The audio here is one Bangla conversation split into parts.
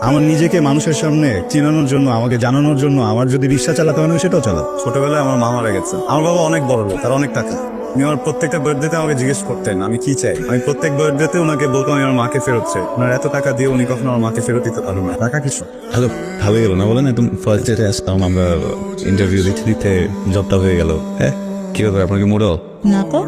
আমার নিজেকে মানুষের সামনে চিনানোর জন্য, আমাকে জানানোর জন্য আমার যদি রিক্সা চালাতে হয় সেটাও চালাবো। ছোটবেলায় আমার মা মারা গেছে, আমার বাবা অনেক বড় লোক, তার অনেক টাকা। উনি আমার প্রত্যেকটা বার্থডেতে আমাকে জিজ্ঞেস করতেন আমি কি চাই। আমি প্রত্যেক বার্থডেতে ওনাকে বলতাম আমি আমার মাকে ফেরত চাই। ওনার এত টাকা দিয়ে উনি কখনো আমার মাকে ফেরত দিতে পারবেন না। টাকা কিছু হ্যালো, ভালো গেল না বলেন? একদম ফার্স্ট ডেটে আসতাম আমরা, ইন্টারভিউ দিতে দিতে জবটা হয়ে গেল। হ্যাঁ, কি ব্যাপার, আপনাকে মোড়ো না তো,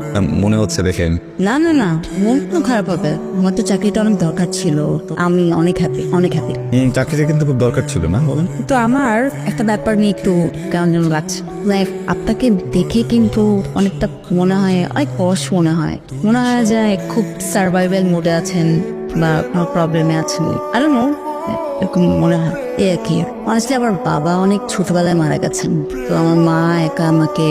মনে হচ্ছে দেখেন? না না না, মন তো খারাপ হবে। আমার তো চাকরিটা অনেক দরকার ছিল, আমি অনেক হ্যাপি, অনেক হ্যাপি। চাকরিটা কিন্তু খুব দরকার ছিল না বলেন? তো আমার একটা ব্যাপার নিয়ে একটু কেমন যেন লাগছে। লাইক আপনাকে দেখে কিন্তু অনেকটা মনে হয়, অনেক পশ মনে হয়। মনে হয় যে খুব সার্ভাইভাল মোডে আছেন বা কোনো প্রবলেমে আছেন। আই ডোন্ট নো, এরকম মনে হয়। এ আর কি। অনেস্টলি আমার বাবা অনেক ছোটবেলায় মারা গেছেন, তো আমার মা একা আমাকে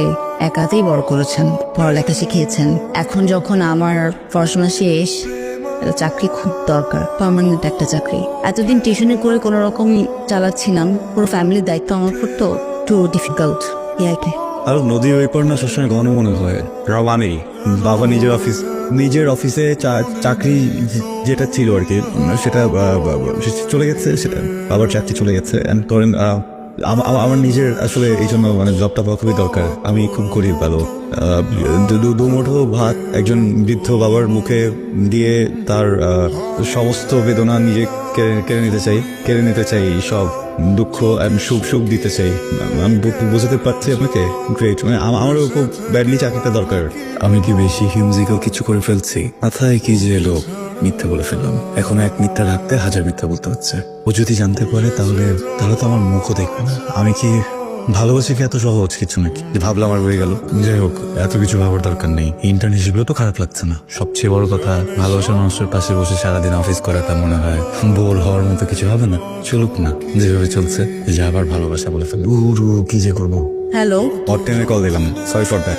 একাতেই বড় করেছেন, পড়ালেখা শিখিয়েছেন। এখন যখন আমার পড়াশোনা শেষ, চাকরি খুব দরকার, পার্মানেন্ট একটা চাকরি। এতদিন টিউশনি করে কোনো রকম চালাচ্ছিলাম, পুরো ফ্যামিলির দায়িত্ব আমার উপর, তো একটু ডিফিকাল্ট। ইয়াকে আর নদীর ওই পার না সবসময় ঘন মনে হয়। রাওয়ানি বাবা নিজের অফিসে চাকরি যেটা ছিল আর কি, সেটা চলে গেছে, সেটা বাবার চাকরি চলে গেছে। ধরেন আমার নিজের আসলে এই জন্য মানে জবটা পাওয়া খুবই দরকার। আমি খুব গরিব ভালো, দুমুঠো ভাত একজন বৃদ্ধ বাবার মুখে দিয়ে তার সমস্ত বেদনা নিজে কেড়ে নিতে চাই, সব দুঃখ সুখ দিতে চাই। আমি বোঝাতে পারছি আপনাকে? গ্রেট, মানে আমারও খুব ব্যাডলি চাকরিটা দরকার। আমি কি বেশি হিমজিক্যাল কিছু করে ফেলছি? মাথায় কি যে লোক, মিথ্যা বলে ফেললাম। এখন এক মিথ্যা রাখতে হাজার মিথ্যা বলতে হচ্ছে। ও যদি জানতে পারে তাহলে তো আমার মুখও দেখবে না। আমি কি ভালোবাসি কি এত সহজ কিছু নাকি যে ভাবলাম আর হয়ে গেল? যাই হোক, এত কিছু ভাবার দরকার নেই। ইন্টার্ন হিসেবেও তো খারাপ লাগছে না। সবচেয়ে বড় কথা, ভালোবাসার মানুষের পাশে বসে সারাদিন অফিস করাটা মনে হয় বোর হওয়ার মতো কিছু হবে না। চলুক না, যেভাবে চলছে। যে আবার ভালোবাসা বলে ফেলবো, কি যে করবো। হ্যালো, অটেনে কল দিলাম, sorry for that.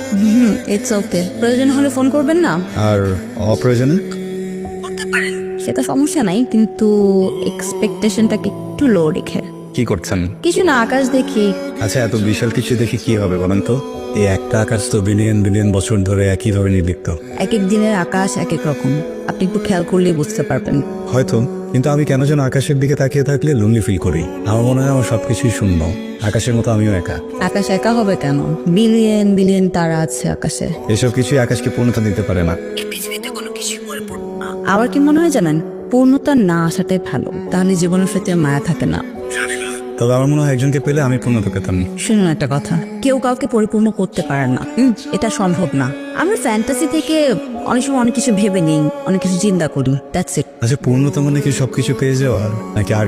It's okay. প্রয়োজন হলে ফোন করবেন না? আর অপ্রয়োজনে সেটা সমস্যা নাই, কিন্তু এক্সপেকটেশনটাকে একটু লো রেখে। কি করছেন? কিছু না, আকাশ দেখি। আচ্ছা, এত বিশাল কিছু দেখে কি হবে বলেন তো? এই একটা আকাশ তো বিলিয়ন বিলিয়ন বছর ধরে একইভাবে নির্লিপ্ত। এক এক দিনের আকাশ এক এক রকম, আপনি একটু খেয়াল করলেই বুঝতে পারবেন। হয়তো, কিন্তু আমি কেন যেন আকাশের দিকে তাকিয়ে থাকলে লোনলি ফিল করি। আমার মনে হয় আমার সবকিছুই শূন্য, আকাশের মতো আমিও একা। আকাশ একা হবে কেন? বিলিয়ন বিলিয়ন তারা আছে আকাশে। এসব কিছুই আকাশকে পূর্ণতা দিতে পারে না। পৃথিবীতে কোনো কিছু পরিপূর্ণ না। আবার কি মনে হয় জানেন, পূর্ণতা না আসাটাই ভালো, তাহলে জীবনের প্রতি মায়া থাকে না। তবে আমার মনে হয় একজনকে পেলে আমি পূর্ণতা পেতাম। শুনুন একটা কথা, কেউ কাউকে পরিপূর্ণ করতে পারে না, এটা সম্ভব না। আমরা ফ্যান্টাসি থেকে অনেক সময় অনেক কিছু ভেবে নিই, অনেক কিছু চিন্তা করি, দ্যাটস ইট। আচ্ছা, পূর্ণতা মানে কি সবকিছু পেয়ে যাওয়া, নাকি আর